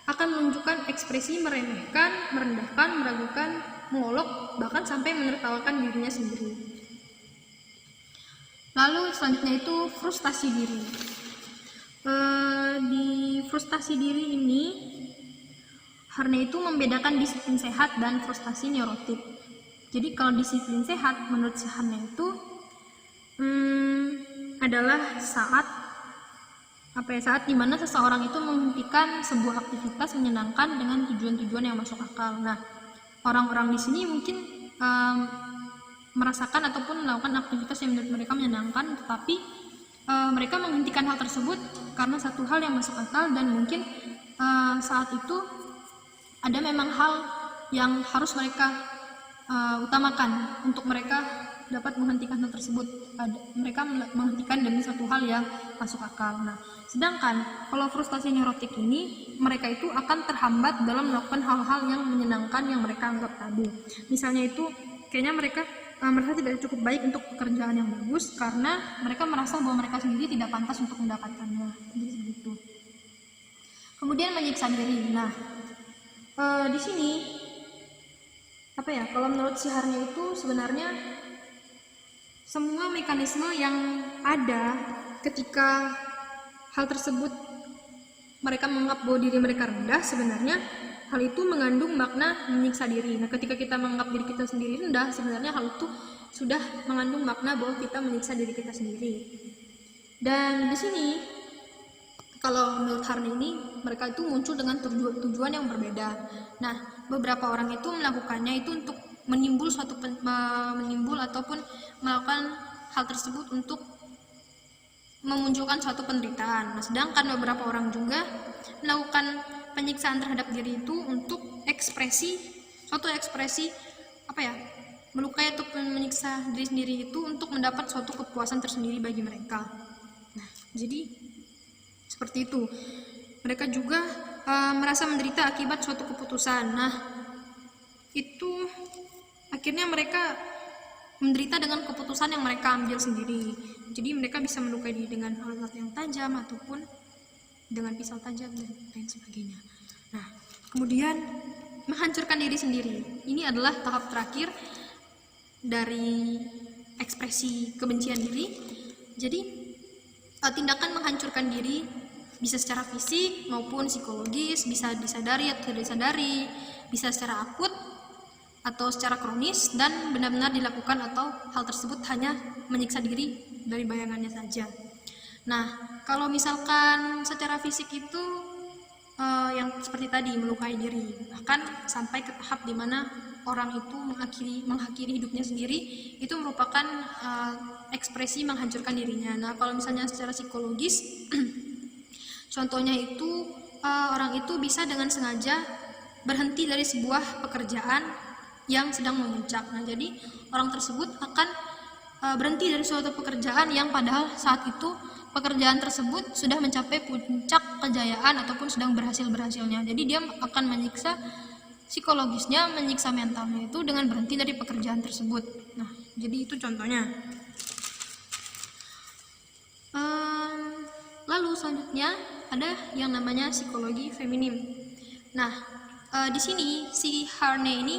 akan menunjukkan ekspresi meremehkan, merendahkan, meragukan, mengolok, bahkan sampai menertawakan dirinya sendiri. Lalu selanjutnya itu frustasi diri. Di frustasi diri ini, Harney itu membedakan disiplin sehat dan frustasi neurotik. Jadi kalau disiplin sehat menurut si Harney itu adalah saat dimana seseorang itu menghentikan sebuah aktivitas menyenangkan dengan tujuan-tujuan yang masuk akal. Nah, orang-orang di sini mungkin merasakan ataupun melakukan aktivitas yang menurut mereka menyenangkan, tetapi mereka menghentikan hal tersebut karena satu hal yang masuk akal, dan mungkin saat itu ada memang hal yang harus mereka utamakan untuk mereka dapat menghentikan hal tersebut. Mereka menghentikan demi satu hal yang masuk akal. Nah, sedangkan kalau frustasi neurotik ini, mereka itu akan terhambat dalam melakukan hal-hal yang menyenangkan yang mereka anggap tabu. Misalnya itu kayaknya mereka merasa tidak cukup baik untuk pekerjaan yang bagus karena mereka merasa bahwa mereka sendiri tidak pantas untuk mendapatkannya. Jadi begitu. Kemudian menyiksa diri. Nah, di sini kalau menurut si Harney itu sebenarnya semua mekanisme yang ada ketika hal tersebut mereka menganggap bahwa diri mereka rendah, sebenarnya hal itu mengandung makna menyiksa diri. Nah, ketika kita menganggap diri kita sendiri rendah, sebenarnya hal itu sudah mengandung makna bahwa kita menyiksa diri kita sendiri. Dan di sini kalau menurut Harney ini, mereka itu muncul dengan tujuan yang berbeda. Nah, beberapa orang itu melakukannya itu untuk menimbul ataupun melakukan hal tersebut untuk memunculkan suatu penderitaan. Nah, sedangkan beberapa orang juga melakukan penyiksaan terhadap diri itu untuk suatu ekspresi melukai atau menyiksa diri sendiri itu untuk mendapat suatu kepuasan tersendiri bagi mereka. Nah, jadi seperti itu. Mereka juga merasa menderita akibat suatu keputusan. Nah, itu akhirnya mereka menderita dengan keputusan yang mereka ambil sendiri. Jadi mereka bisa melukai diri dengan alat yang tajam ataupun dengan pisau tajam dan lain sebagainya. Nah, kemudian menghancurkan diri sendiri. Ini adalah tahap terakhir dari ekspresi kebencian diri. Jadi tindakan menghancurkan diri bisa secara fisik maupun psikologis, bisa disadari atau tidak disadari, bisa secara akut atau secara kronis, dan benar-benar dilakukan atau hal tersebut hanya menyiksa diri dari bayangannya saja. Nah, kalau misalkan secara fisik itu yang seperti tadi melukai diri, bahkan sampai ke tahap dimana orang itu mengakhiri hidupnya sendiri, itu merupakan ekspresi menghancurkan dirinya. Nah, kalau misalnya secara psikologis contohnya itu orang itu bisa dengan sengaja berhenti dari sebuah pekerjaan yang sedang memuncak. Nah, jadi orang tersebut akan berhenti dari suatu pekerjaan yang padahal saat itu pekerjaan tersebut sudah mencapai puncak kejayaan ataupun sedang berhasilnya. Jadi dia akan menyiksa psikologisnya, menyiksa mentalnya itu dengan berhenti dari pekerjaan tersebut. Nah, jadi itu contohnya. Lalu selanjutnya ada yang namanya psikologi feminim. Nah, di sini si Harney ini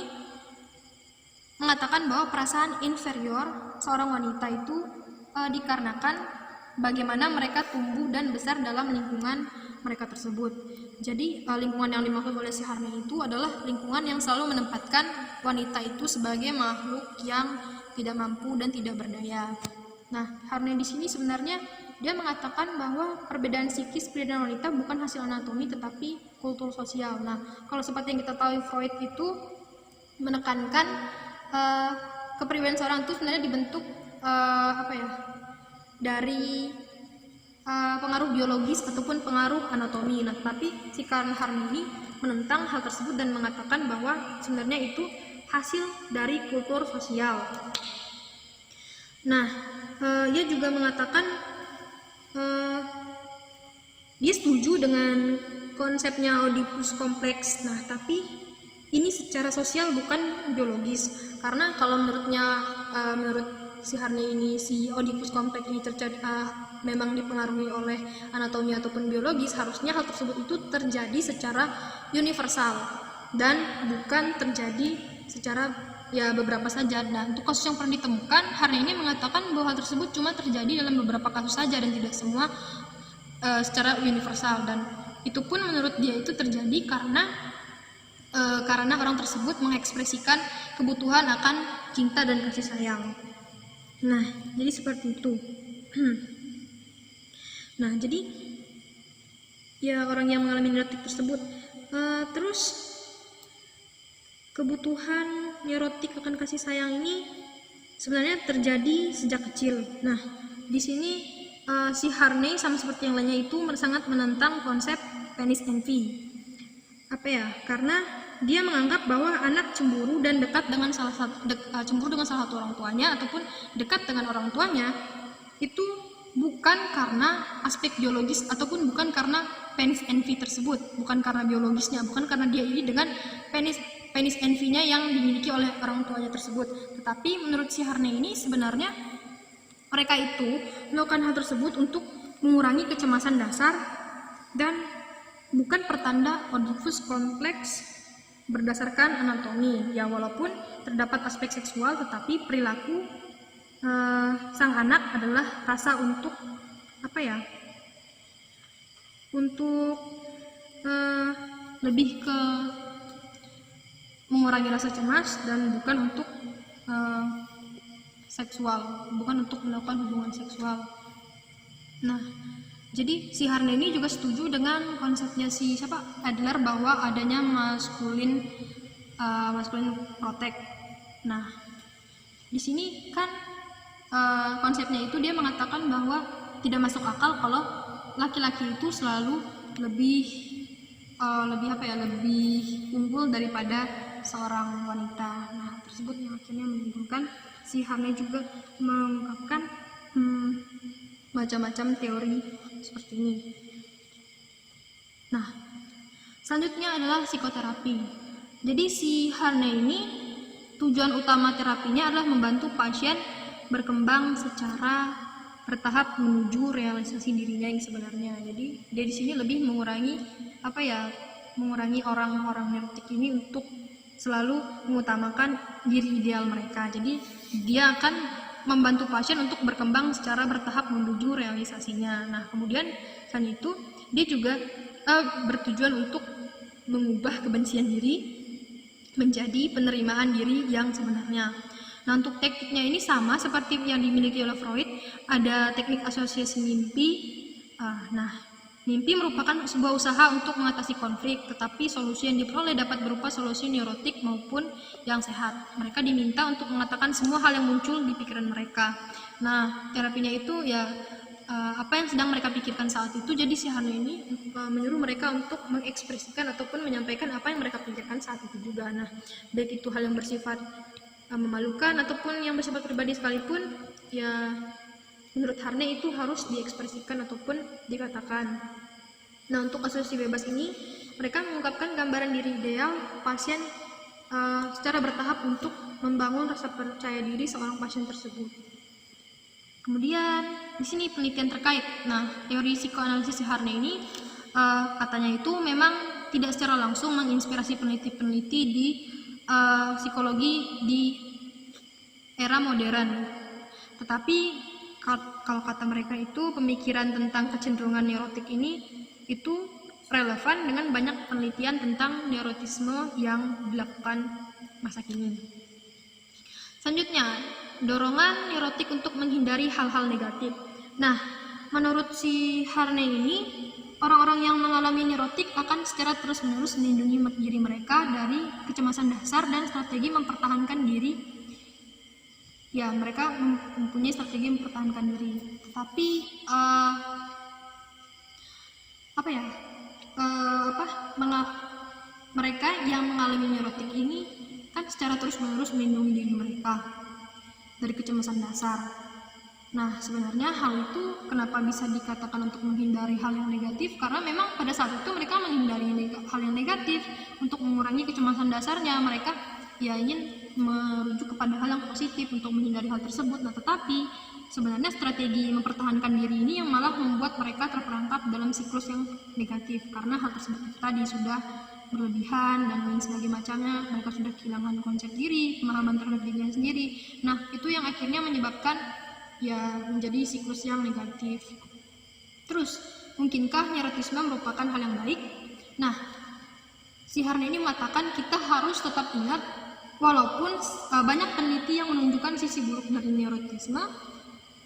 mengatakan bahwa perasaan inferior seorang wanita itu dikarenakan bagaimana mereka tumbuh dan besar dalam lingkungan mereka tersebut. Jadi lingkungan yang dimaksud oleh si Harney itu adalah lingkungan yang selalu menempatkan wanita itu sebagai makhluk yang tidak mampu dan tidak berdaya. Nah, Harney di sini sebenarnya dia mengatakan bahwa perbedaan psikis pria dan wanita bukan hasil anatomi tetapi kultur sosial. Nah, kalau seperti yang kita tahu, Freud itu menekankan kepribadian seorang itu sebenarnya dibentuk dari pengaruh biologis ataupun pengaruh anatomi. Nah, tapi si Karen Harney ini menentang hal tersebut dan mengatakan bahwa sebenarnya itu hasil dari kultur sosial. Nah, ia juga mengatakan dia setuju dengan konsepnya Oedipus kompleks. Nah, tapi ini secara sosial bukan biologis, karena kalau menurut si Harney ini, si Oedipus kompleks ini memang dipengaruhi oleh anatomi ataupun biologis. Harusnya hal tersebut itu terjadi secara universal dan bukan terjadi secara beberapa saja. Nah, untuk kasus yang pernah ditemukan, Harney ini mengatakan bahwa hal tersebut cuma terjadi dalam beberapa kasus saja dan tidak semua secara universal, dan itu pun menurut dia itu terjadi karena orang tersebut mengekspresikan kebutuhan akan cinta dan kasih sayang. Nah, jadi seperti itu. Nah, jadi orang yang mengalami neurotik tersebut terus kebutuhan neurotik akan kasih sayang ini sebenarnya terjadi sejak kecil. Nah, di sini si Harney sama seperti yang lainnya itu sangat menentang konsep penis envy. Karena dia menganggap bahwa anak cemburu dan dekat dengan cemburu dengan salah satu orang tuanya ataupun dekat dengan orang tuanya itu bukan karena aspek biologis ataupun bukan karena penis envy tersebut, bukan karena biologisnya, bukan karena dia iri dengan penis envy-nya yang dimiliki oleh orang tuanya tersebut. Tetapi menurut si Harney ini sebenarnya mereka itu melakukan hal tersebut untuk mengurangi kecemasan dasar dan bukan pertanda Oedipus kompleks berdasarkan anatomi. Ya, walaupun terdapat aspek seksual, tetapi perilaku sang anak adalah rasa untuk lebih ke mengurangi rasa cemas dan bukan untuk seksual, bukan untuk melakukan hubungan seksual. Nah, jadi si Harney ini juga setuju dengan konsepnya si Adler bahwa adanya maskulin protect. Nah, di sini kan konsepnya itu dia mengatakan bahwa tidak masuk akal kalau laki-laki itu selalu lebih unggul daripada seorang wanita. Nah, tersebut yang akhirnya menimbulkan si Harney juga mengungkapkan macam-macam teori seperti ini. Nah, selanjutnya adalah psikoterapi. Jadi si Harney ini tujuan utama terapinya adalah membantu pasien berkembang secara bertahap menuju realisasi dirinya yang sebenarnya. Jadi dia di sini lebih mengurangi orang-orang neurotik ini untuk selalu mengutamakan diri ideal mereka. Jadi dia akan membantu pasien untuk berkembang secara bertahap menuju realisasinya. Nah, kemudian selain itu dia juga bertujuan untuk mengubah kebencian diri menjadi penerimaan diri yang sebenarnya. Nah, untuk tekniknya ini sama seperti yang dimiliki oleh Freud, ada teknik asosiasi mimpi. Mimpi merupakan sebuah usaha untuk mengatasi konflik, tetapi solusi yang diperoleh dapat berupa solusi neurotik maupun yang sehat. Mereka diminta untuk mengatakan semua hal yang muncul di pikiran mereka. Nah, terapinya itu apa yang sedang mereka pikirkan saat itu. Jadi si Harney ini menyuruh mereka untuk mengekspresikan ataupun menyampaikan apa yang mereka pikirkan saat itu juga. Nah, baik itu hal yang bersifat memalukan ataupun yang bersifat pribadi sekalipun, ya menurut Harney itu harus diekspresikan ataupun dikatakan. Nah, untuk asosiasi bebas ini mereka mengungkapkan gambaran diri ideal pasien secara bertahap untuk membangun rasa percaya diri seorang pasien tersebut. Kemudian di sini penelitian terkait. Nah, teori psikoanalisis Harney ini katanya itu memang tidak secara langsung menginspirasi peneliti-peneliti di psikologi di era modern. Tetapi kalau kata mereka itu pemikiran tentang kecenderungan neurotik ini itu relevan dengan banyak penelitian tentang neurotisme yang dilakukan masa kini. Selanjutnya, dorongan neurotik untuk menghindari hal-hal negatif. Nah, menurut si Harney ini, orang-orang yang mengalami neurotik akan secara terus-menerus melindungi diri mereka dari kecemasan dasar dan strategi mempertahankan diri. Ya, mereka mempunyai strategi mempertahankan diri. Tetapi mereka yang mengalami neurotik ini kan secara terus-menerus melindungi diri mereka dari kecemasan dasar. Nah, sebenarnya hal itu kenapa bisa dikatakan untuk menghindari hal yang negatif? Karena memang pada saat itu mereka menghindari hal yang negatif untuk mengurangi kecemasan dasarnya. Mereka ingin merujuk kepada hal yang positif untuk menghindari hal tersebut. Nah, tetapi sebenarnya strategi mempertahankan diri ini yang malah membuat mereka terperangkap dalam siklus yang negatif. Karena hal tersebut tadi sudah berlebihan dan lain sebagainya macamnya, mereka sudah kehilangan konsep diri, pemahaman terhadap dirinya sendiri. Nah, itu yang akhirnya menyebabkan menjadi siklus yang negatif. Terus, mungkinkah neurotisme merupakan hal yang baik? Nah, si Harney ini mengatakan kita harus tetap ingat walaupun banyak peneliti yang menunjukkan sisi buruk dari neurotisme,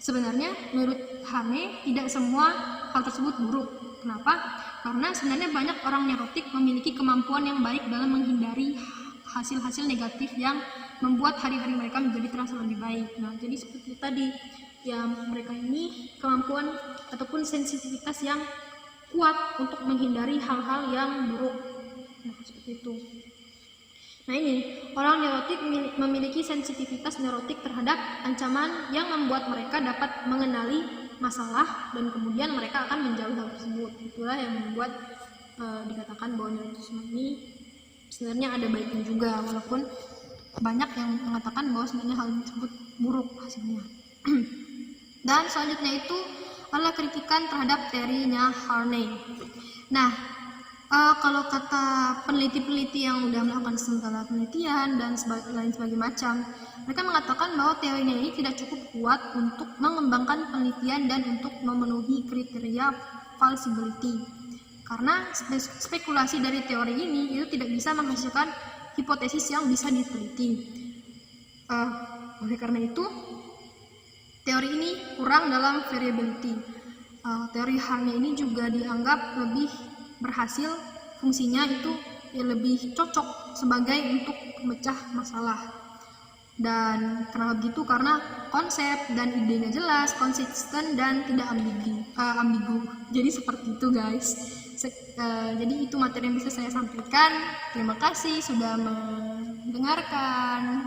sebenarnya menurut Harney tidak semua hal tersebut buruk. Kenapa? Karena sebenarnya banyak orang neurotik memiliki kemampuan yang baik dalam menghindari hasil-hasil negatif yang membuat hari-hari mereka menjadi terasa lebih baik. Nah, jadi seperti tadi ya mereka ini kemampuan ataupun sensitivitas yang kuat untuk menghindari hal-hal yang buruk. Nah, seperti itu. Nah, ini orang neurotik memiliki sensitivitas neurotik terhadap ancaman yang membuat mereka dapat mengenali masalah dan kemudian mereka akan menjauhi hal tersebut. Itulah yang membuat dikatakan bahwa neurotisme ini sebenarnya ada baiknya juga, walaupun banyak yang mengatakan bahwa sebenarnya hal tersebut buruk hasilnya. Dan selanjutnya itu adalah kritikan terhadap teorinya Harney. Nah, kalau kata peneliti-peneliti yang udah melakukan segala penelitian dan lain sebagainya macam, mereka mengatakan bahwa teorinya ini tidak cukup kuat untuk mengembangkan penelitian dan untuk memenuhi kriteria falsibility. Karena spekulasi dari teori ini itu tidak bisa menghasilkan hipotesis yang bisa diteliti. Oleh karena itu, teori ini kurang dalam variability. Teori Harney ini juga dianggap lebih berhasil, fungsinya itu ya lebih cocok sebagai untuk memecah masalah. Dan kenapa begitu? Karena konsep dan idenya jelas, konsisten dan tidak ambigu. Jadi seperti itu, guys. Jadi itu materi yang bisa saya sampaikan. Terima kasih sudah mendengarkan.